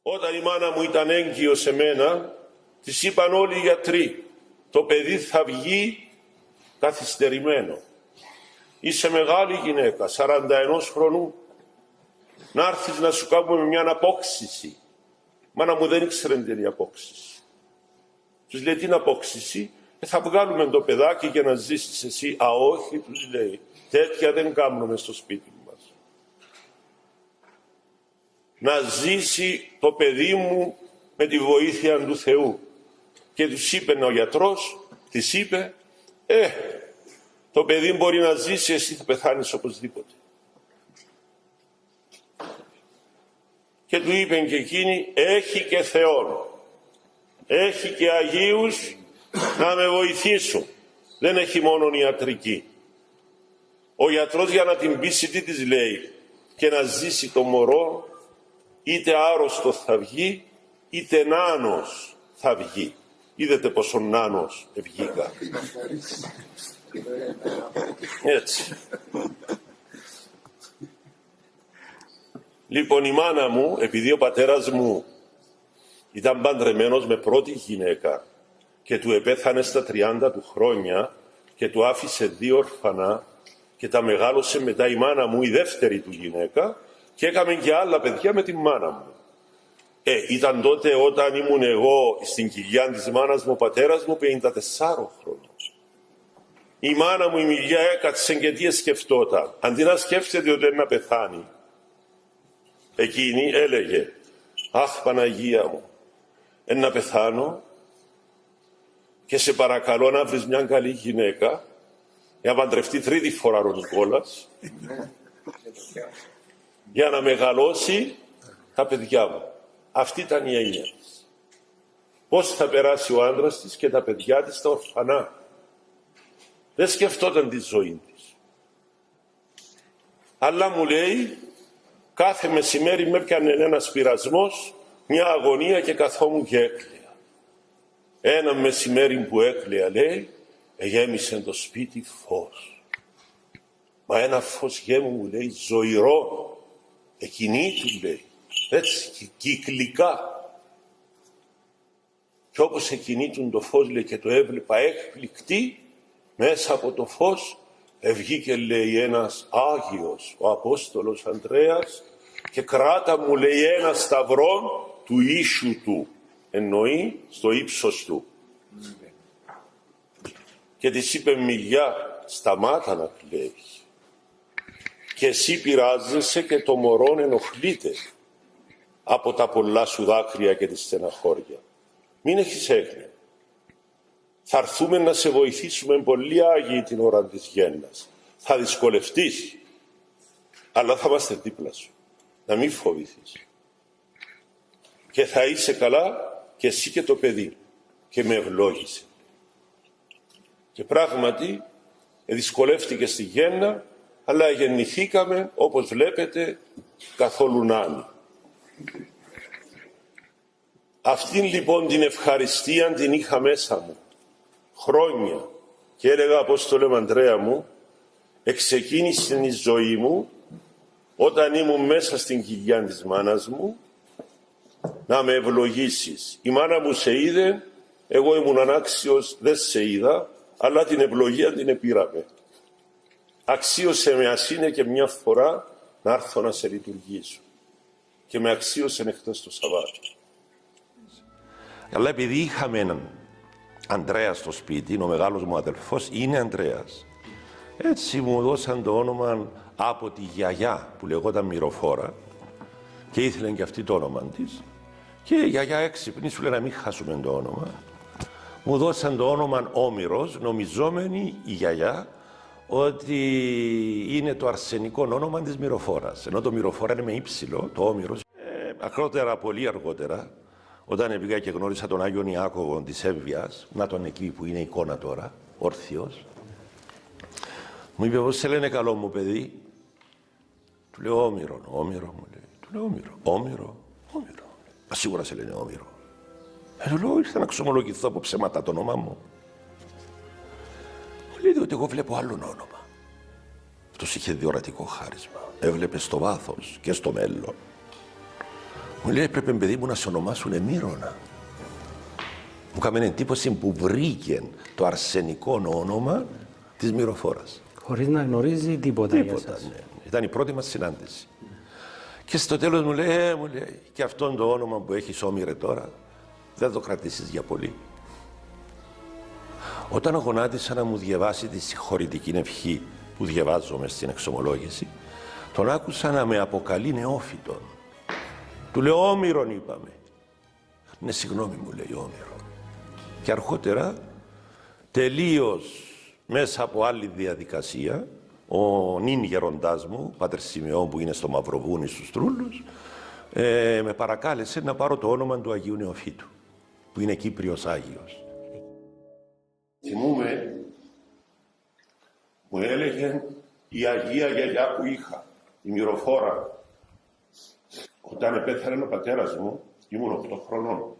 Όταν η μάνα μου ήταν έγκυο σε μένα, της είπαν όλοι οι γιατροί, το παιδί θα βγει καθυστερημένο. Είσαι μεγάλη γυναίκα, 41 χρονού, να έρθεις να σου κάνουμε μια απόξυση. Μάνα μου δεν ήξερε τι είναι η απόξυση. Τους λέει, τι είναι απόξυση? Θα βγάλουμε το παιδάκι για να ζήσεις εσύ. Α, όχι, τους λέει, τέτοια δεν κάνουμε στο σπίτι μας. Να ζήσει το παιδί μου με τη βοήθεια του Θεού. Και τους είπε ο γιατρός, της είπε, το παιδί μπορεί να ζήσει, εσύ θα πεθάνεις οπωσδήποτε. Και του είπε και εκείνη, έχει και Θεόν, έχει και Αγίους να με βοηθήσουν. Δεν έχει μόνο ιατρική. Ο γιατρός για να την πείσει τι της λέει? Και να ζήσει το μωρό, είτε άρρωστο θα βγει, είτε νάνος θα βγει. Είδατε πόσο νάνος ευγήκα. Έτσι. Λοιπόν, η μάνα μου, επειδή ο πατέρας μου ήταν παντρεμένος με πρώτη γυναίκα και του επέθανε στα 30 του χρόνια και του άφησε 2 ορφανά και τα μεγάλωσε μετά η μάνα μου, η δεύτερη του γυναίκα, και έκαμε και άλλα παιδιά με τη μάνα μου. Ήταν τότε όταν ήμουν εγώ στην κοιλιά της μάνας μου, ο πατέρας μου 54 χρόνια. Η μάνα μου η Μιλιά έκατσε και τι σκεφτόταν? Αντί να σκέφτεται ότι να πεθάνει, εκείνη έλεγε, αχ Παναγία μου, να πεθάνω και σε παρακαλώ να βρεις μια καλή γυναίκα για να παντρευτεί 3η φορά ο Νικόλας για να μεγαλώσει τα παιδιά μου. Αυτή ήταν η έννοια της. Πώς θα περάσει ο άντρας της και τα παιδιά της στα ορφανά. Δεν σκεφτόταν τη ζωή της. Αλλά μου λέει, κάθε μεσημέρι με έπιανε ένας πειρασμός, μια αγωνία και καθόμουν και έκλαια. Ένα μεσημέρι που έκλαια, λέει, γέμισε το σπίτι φως. Μα ένα φως μου λέει, ζωηρό. Εκείνη του λέει, έτσι, κυκλικά. Και όπως εκκινήτουν το φως, λέει, και το έβλεπα έκπληκτη, μέσα από το φως βγήκε, λέει, ένας Άγιος, ο Απόστολος Ανδρέας, και κράτα μου, λέει, ένα σταυρό του ίσου του, εννοεί στο ύψος του. Και της είπε, Μιλιά, σταμάτα να κλαίεις. Και εσύ πειράζεσαι και το μωρόν ενοχλείται από τα πολλά σου δάκρυα και τη στεναχώρια. Μην έχεις έγνοια. Θα έρθουμε να σε βοηθήσουμε πολύ Άγιοι την ώρα της γέννας. Θα δυσκολευτείς, αλλά θα είμαστε δίπλα σου. Να μην φοβηθείς. Και θα είσαι καλά και εσύ και το παιδί. Και με ευλόγησε. Και πράγματι δυσκολεύτηκε στη γέννα, αλλά γεννηθήκαμε, όπως βλέπετε, καθόλου νάνοι. Αυτήν λοιπόν την ευχαριστία την είχα μέσα μου χρόνια και έλεγα, Απόστολε Ανδρέα μου, εξεκίνησε η ζωή μου όταν ήμουν μέσα στην κοιλιά της μάνας μου να με ευλογήσεις. Η μάνα μου σε είδε, εγώ ήμουν ανάξιος, δεν σε είδα, αλλά την ευλογία την επήραμε. Αξίωσε με ας είναι και μια φορά να έρθω να σε λειτουργήσω. Και με αξίωσε εχθές το Σαββάτο. Αλλά επειδή είχαμε έναν Ανδρέα στο σπίτι, ο μεγάλος μου αδελφός είναι Ανδρέας. Έτσι μου δώσαν το όνομα από τη γιαγιά που λεγόταν Μυροφόρα και ήθελε και αυτή το όνομα της. Και η γιαγιά έξυπνη σου λέει να μην χάσουμε το όνομα. Μου δώσαν το όνομα Όμηρος, νομιζόμενη η γιαγιά ότι είναι το αρσενικό όνομα της Μυροφόρας. Ενώ το Μυροφόρα είναι με ύψιλο, το Όμηρος. Ακρότερα, πολύ αργότερα, όταν πήγα και γνώρισα τον Άγιον Ιάκωβο της Εύβοιας, να τον εκεί που είναι εικόνα τώρα, όρθιος, μου είπε, πώς σε λένε καλό μου παιδί? Του λέω Όμηρο μου λέει. Του Λέω Όμηρο. Μα σίγουρα σε λένε Όμηρο. Του λέω, ήρθα να ξομολογηθώ από ψέματα το όνομά μου. Μου λέει ότι εγώ βλέπω άλλο όνομα. Αυτός είχε διορατικό χάρισμα. Έβλεπε στο βάθος και στο μέλλον. Μου λέει, έπρεπε παιδί μου να σε ονομάσουν Εμύρωνα. Μου έκανε εντύπωση που βρήκε το αρσενικό όνομα της Μυροφόρας. Χωρίς να γνωρίζει τίποτα για σας. Ναι. Ήταν η πρώτη μας συνάντηση. Και στο τέλος μου λέει, και αυτόν το όνομα που έχεις Όμηρε τώρα, δεν το κρατήσεις για πολύ. Όταν γονάτισα να μου διαβάσει τη συγχωρητική ευχή που διαβάζομαι στην εξομολόγηση, τον άκουσα να με αποκαλεί νεόφυτον. Του λέω Όμηρον είπαμε. Ναι, συγγνώμη μου λέει Όμηρο. Και αργότερα, τελείως μέσα από άλλη διαδικασία, ο νυν γεροντάς μου, Πάτερ Σιμεών που είναι στο Μαυροβούνι στους Τρούλους, με παρακάλεσε να πάρω το όνομα του Αγίου Νεοφύτου, που είναι Κύπριος Άγιος. Θυμούμαι, μου έλεγε η Αγία Γιαγιά που είχα, η Μυροφόρα. Όταν πέθανε ο πατέρας μου, ήμουν 8 χρονών.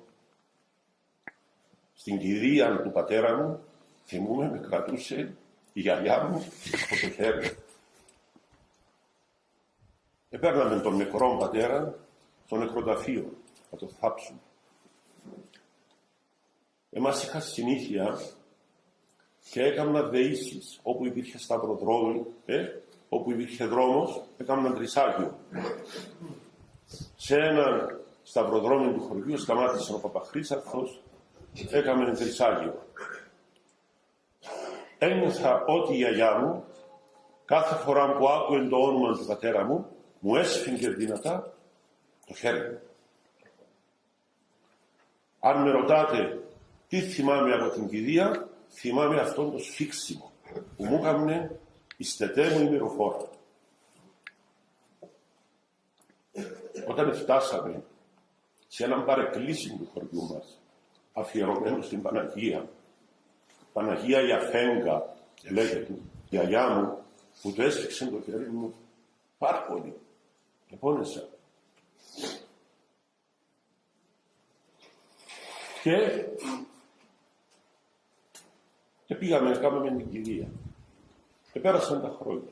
Στην κηδεία του πατέρα μου, θυμούμαι, με κρατούσε η γιαγιά μου από το χέρι. Επέρναμε τον νεκρό πατέρα στο νεκροταφείο, να το θάψουμε. Εμάς είχα συνήθεια και έκανα δεήσεις όπου υπήρχε σταυροδρόμι, όπου υπήρχε δρόμος, έκανα τρισάγιο. Σε ένα σταυροδρόμι του χωριού σταμάτησε ο Παπαχρύσαρθος, έκαμε τρισάγιο. Ένιωθα ότι η γιαγιά μου, κάθε φορά που άκουε το όνομα του πατέρα μου, μου έσφιγγε δυνατά το χέρι μου. Αν με ρωτάτε τι θυμάμαι από την κηδεία, θυμάμαι αυτόν το σφίξιμο που μου έκανε η στετέ μου η Μυροφόρα. Όταν φτάσαμε σε έναν παρεκκλήσι του χωριού μας, αφιερωμένο στην Παναγία, Παναγία Ιαφέγγα, λέγεται, η γιαγιά μου, που το έσφιξε το χέρι μου πάρα πολύ. Και πόνεσα. Και πήγαμε, κάναμε την κηδεία. Και πέρασαν τα χρόνια.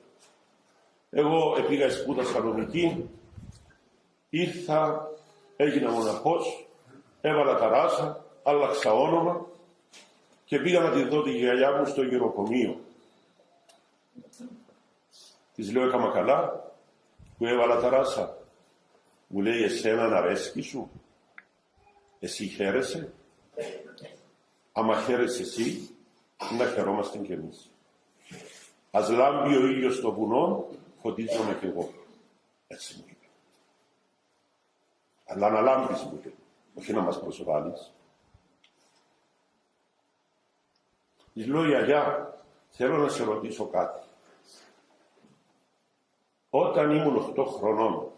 Εγώ πήγα σπούδασα νομική, ήρθα, έγινα μοναχός, έβαλα ταράσα, άλλαξα όνομα και πήγα να τη δω τη γιαγιά μου στο γεροκομείο. Της λέω, έκαμα καλά που έβαλα ταράσα. Μου λέει, εσένα να αρέσκει σου, εσύ χαίρεσαι. Άμα χαίρεσαι εσύ, να χαιρόμαστε κι εμείς. Ας λάμπει ο ήλιος στο βουνό, φωτίζομαι κι εγώ. Έτσι μου είπε. Αλλά να λάμπεις, μου είπε, όχι να μας προσβάλλεις. Της λέω, γιαγιά, θέλω να σε ρωτήσω κάτι. Όταν ήμουν 8 χρονών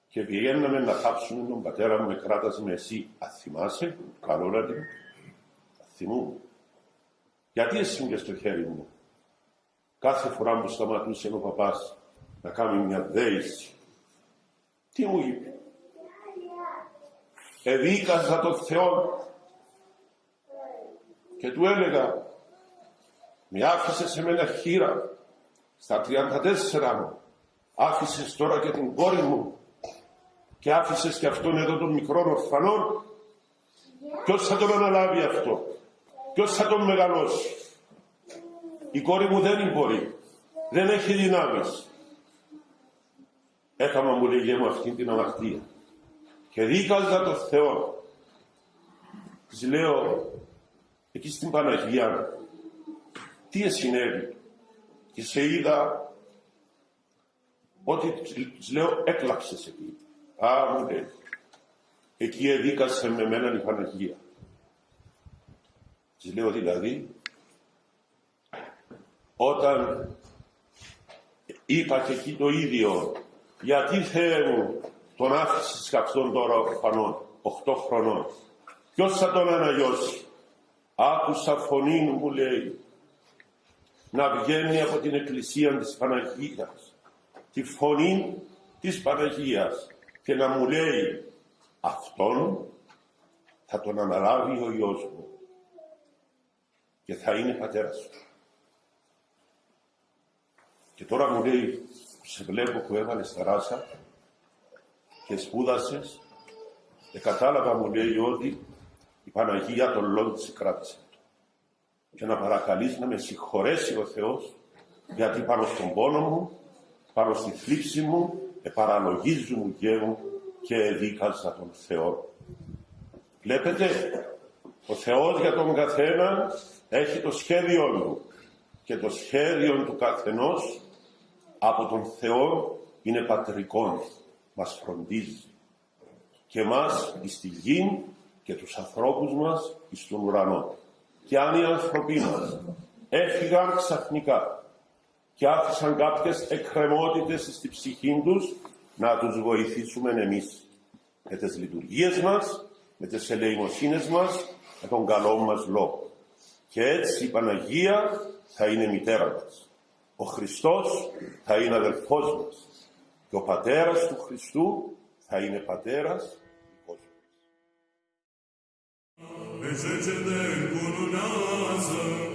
και πηγαίναμε να θάψουμε τον πατέρα μου, με κράτας με εσύ, αθυμάσαι, καλό να την, αθυμούμαι. Γιατί έσυγγε στο χέρι μου, κάθε φορά που σταματούσε ο παπάς να κάνει μια δέηση, τι μου είπε? Εδίκαζα τον Θεό και του έλεγα, με άφησες σε μένα χείρα στα 34 μου, άφησες τώρα και την κόρη μου και άφησες και αυτόν εδώ τον μικρό ορφανό. Ποιος θα τον αναλάβει αυτό? Ποιος θα τον μεγαλώσει? Η κόρη μου δεν μπορεί, δεν έχει δυνάμεις. Έκαμα, μου λέγε μου, αυτή την αμαρτία και δίκαζα το Θεό. Της λέω, εκεί στην Παναγία τι συνέβη? Και σε είδα ότι, της λέω, έκλαψες εκεί. Α, μου λέει, εκεί εδίκασε με μέναν η Παναγία. Της λέω, δηλαδή, όταν είπα και εκεί το ίδιο, γιατί Θεέ μου τον άφησες αυτόν τώρα ορφανόν, 8 χρονών, ποιος θα τον αναγιώσει? Άκουσα φωνή μου, λέει, να βγαίνει από την εκκλησία της Παναγίας, τη φωνή της Παναγίας και να μου λέει αυτόν θα τον αναλάβει ο Υιός μου και θα είναι πατέρας του. Και τώρα μου λέει, σε βλέπω που έβαλες τα ράσα και σπούδασες και κατάλαβα, μου λέει, ότι η Παναγία τον λόγο της κράτησε του. Και να παρακαλείς να με συγχωρέσει ο Θεός, γιατί πάνω στον πόνο μου, πάνω στη θλίψη μου, επαραλογίζουν και εδίκαζα τον Θεό. Βλέπετε, ο Θεός για τον καθένα έχει το σχέδιο του και το σχέδιο του καθενός από τον Θεό είναι πατρικό, μας φροντίζει και μας εις τη γη και τους ανθρώπους μας εις τον ουρανό. Και αν οι άνθρωποι μας έφυγαν ξαφνικά και άφησαν κάποιες εκκρεμότητες στη ψυχή τους, να τους βοηθήσουμε εμείς με τις λειτουργίες μας, με τις ελεημοσύνες μας, με τον καλό μας λόγο. Και έτσι η Παναγία θα είναι μητέρα μας. Ο Χριστός θα είναι αδελφός μας. Και ο πατέρας του Χριστού θα είναι πατέρας δικός μας.